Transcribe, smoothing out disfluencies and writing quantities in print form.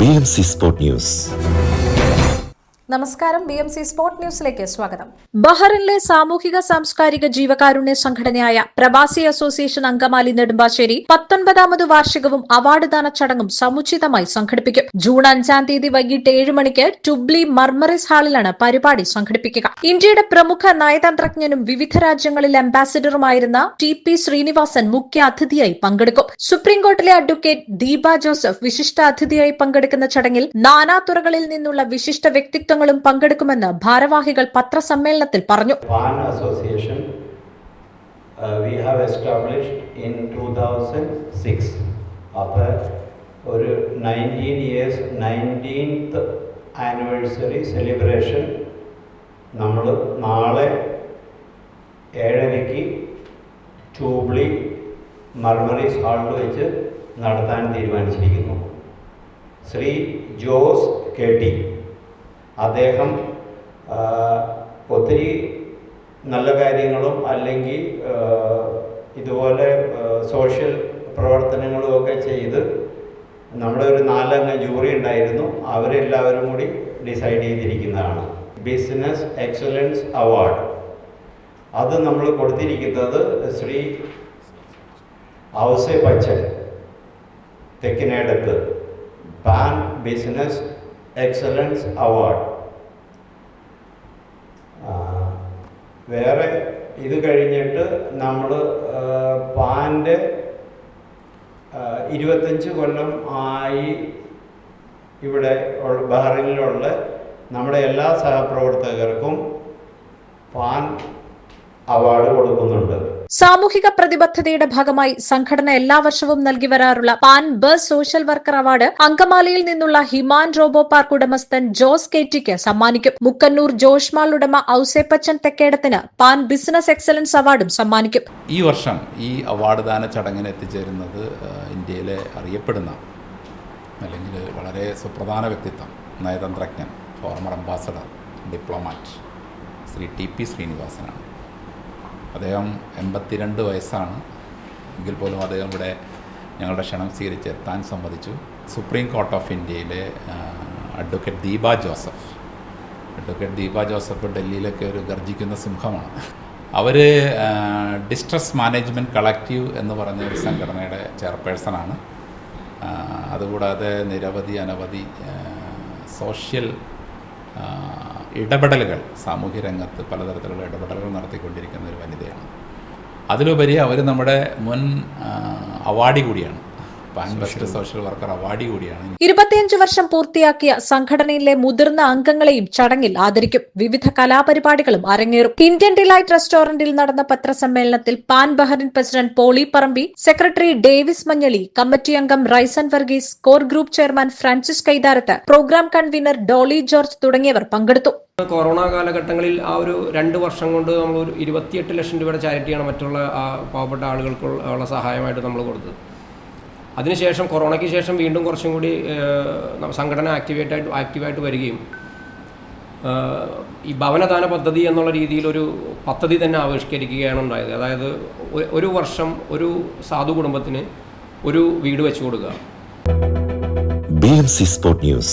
BMC Sport News. നമസ്കാരം, BMC sport ന്യൂസിലേക്ക് സ്വാഗതം. ബഹറിനിലെ സാമൂഹിക സാംസ്കാരിക ജീവകാരുണ്യ സംഘടനയായ പ്രവാസി അസോസിയേഷൻ അങ്കമാലി നെടുമ്പാശ്ശേരി 19ാമത് വാർഷികവും അവാർഡ് ദാന ചടങ്ങും സമുചിതമായി സംഘടിപ്പിക്കും. ജൂൺ 5-ാം തീയതി വൈകിട്ട് 7 മണിക്ക് ടുബ്ലി മർമറിസ് ഹാളിലാണ് പരിപാടി സംഘടിപ്പിക്കുക. ഇന്ത്യയുടെ പ്രമുഖ നയതന്ത്രജ്ഞനും വിവിധ രാജ്യങ്ങളിൽ അംബാസിഡറുമായിരുന്ന TP ശ്രീനിവാസൻ മുഖ്യ അതിഥിയായി പങ്കെടുക്കും. സുപ്രീംകോർട്ടിലെ അഡ്വക്കേറ്റ് ദീപ ജോസഫ് വിശിഷ്ട അതിഥിയായി പങ്കെടുക്കുന്ന ചടങ്ങിൽ നാനാതുറകളിൽ നിന്നുള്ള വിശിഷ്ട വ്യക്തിത്വങ്ങൾ പങ്കെടുക്കുമെന്ന് ഭാരവാഹികൾ പത്രസമ്മേളനത്തിൽ പറഞ്ഞു. PAN Association we have established in 2006. അപ്പോൾ ഒരു 19 years 19th anniversary celebration നമ്മൾ നാളെ 7:30 ടൂബ്ലി മർമറീസ് ഹാളിൽ വെച്ച് നടത്താൻ തീരുമാനിച്ചിരിക്കുന്നു. ശ്രീ ജോസ് KT അദ്ദേഹം ഒത്തിരി നല്ല കാര്യങ്ങളും അല്ലെങ്കിൽ ഇതുപോലെ സോഷ്യൽ പ്രവർത്തനങ്ങളും ഒക്കെ ചെയ്ത് നമ്മുടെ ഒരു 4 അംഗ ജൂറി ഉണ്ടായിരുന്നു. അവരെല്ലാവരും കൂടി ഡിസൈഡ് ചെയ്തിരിക്കുന്നതാണ് ബിസിനസ് എക്സലൻസ് അവാർഡ്. അത് നമ്മൾ കൊടുത്തിരിക്കുന്നത് Shri Ouseppachan Thekkinedath Pan business excellence award. വേറെ ഇത് കഴിഞ്ഞിട്ട് നമ്മൾ പാൻ്റെ 25 കൊല്ലം ആയി ഇവിടെ ബഹ്റൈനിലുള്ള നമ്മുടെ എല്ലാ സഹപ്രവർത്തകർക്കും പാൻ അവാർഡ് കൊടുക്കുന്നുണ്ട്. സാമൂഹിക പ്രതിബദ്ധതയുടെ ഭാഗമായി സംഘടന എല്ലാ വർഷവും നൽകി വരാറുള്ള പാൻ ബസ് സോഷ്യൽ വർക്കർ അവാർഡ് അങ്കമാലിയിൽ നിന്നുള്ള ഹിമാൻ റോബോ പാർക്ക് ഉടമസ്ഥൻ ജോസ് KTക്ക് സമ്മാനിക്കും. മുക്കന്നൂർ ജോഷ്മാൾ ഉടമ ഔസേപ്പച്ചൻ തെക്കേടത്തിന് പാൻ ബിസിനസ് എക്സലൻസ് അവാർഡും സമ്മാനിക്കും. ഈ വർഷം ഈ അവാർഡ് ദാന ചടങ്ങിന് എത്തിച്ചേരുന്നത് ഇന്ത്യയിലെ അറിയപ്പെടുന്ന അല്ലെങ്കിൽ വളരെ സുപ്രധാന വ്യക്തിത്വം, നയതന്ത്രജ്ഞൻ, former ambassador, diplomat Shri TP ശ്രീനിവാസനാണ്. അദ്ദേഹം 82 വയസ്സാണ്. എങ്കിൽ പോലും അദ്ദേഹം ഇവിടെ ഞങ്ങളുടെ ക്ഷണം സ്വീകരിച്ച് എത്താൻ സമ്മതിച്ചു. സുപ്രീം കോർട്ട് ഓഫ് ഇന്ത്യയിലെ അഡ്വക്കേറ്റ് ദീപ ജോസഫ് ഡൽഹിയിലൊക്കെ ഒരു ഗർജിക്കുന്ന സിംഹമാണ്. അവർ ഡിസ്ട്രസ് മാനേജ്മെൻറ്റ് കളക്റ്റീവ് എന്ന് പറഞ്ഞ ഒരു സംഘടനയുടെ ചെയർപേഴ്സണാണ്. അതുകൂടാതെ അനവധി സോഷ്യൽ ഇടപെടലുകൾ, സാമൂഹ്യ രംഗത്ത് പലതരത്തിലുള്ള ഇടപെടലുകൾ നടത്തിക്കൊണ്ടിരിക്കുന്ന ഒരു വനിതയാണ്. അതിലുപരി അവർ നമ്മുടെ മുൻ അവാർഡി കൂടിയാണ്, pan best social worker awardee കൂടിയാണ്. 25 വർഷം പൂർത്തിയാക്കിയ സംഘടനയിലെ മുതിർന്ന അംഗങ്ങളെയും ചടങ്ങിൽ ആദരിക്കും. വിവിധ കലാപരിപാടികളും അരങ്ങേറും. ഇന്ത്യൻ ഡിലൈറ്റ് റെസ്റ്റോറന്റിൽ നടന്ന പത്രസമ്മേളനത്തിൽ PAN Bahrain president Poly Parambi, secretary Davis Manjali, committee അംഗം Raisan Varghese, core group chairman Francis Kaitharath, programme convener Dolly George തുടങ്ങിയവർ പങ്കെടുത്തു. കൊറോണ കാലഘട്ടങ്ങളിൽ ആ ഒരു 2 വർഷം കൊണ്ട് നമ്മൾ ഒരു 28 ലക്ഷം രൂപയുടെ ചാരിറ്റിയാണ് മറ്റുള്ള പാവപ്പെട്ട ആളുകൾക്കുള്ള സഹായമായിട്ട് നമ്മൾ കൊടുത്തത്. അതിനുശേഷം കൊറോണയ്ക്ക് ശേഷം വീണ്ടും കുറച്ചും കൂടി സംഘടന ആക്റ്റീവായിട്ട് വരികയും ഈ ഭവനദാന പദ്ധതി എന്നുള്ള രീതിയിലൊരു പദ്ധതി തന്നെ ആവിഷ്കരിക്കുകയാണ് ഉണ്ടായത്. അതായത് ഒരു വർഷം ഒരു സാധു കുടുംബത്തിന് ഒരു വീട് വെച്ചു കൊടുക്കുക. BMC Sport News.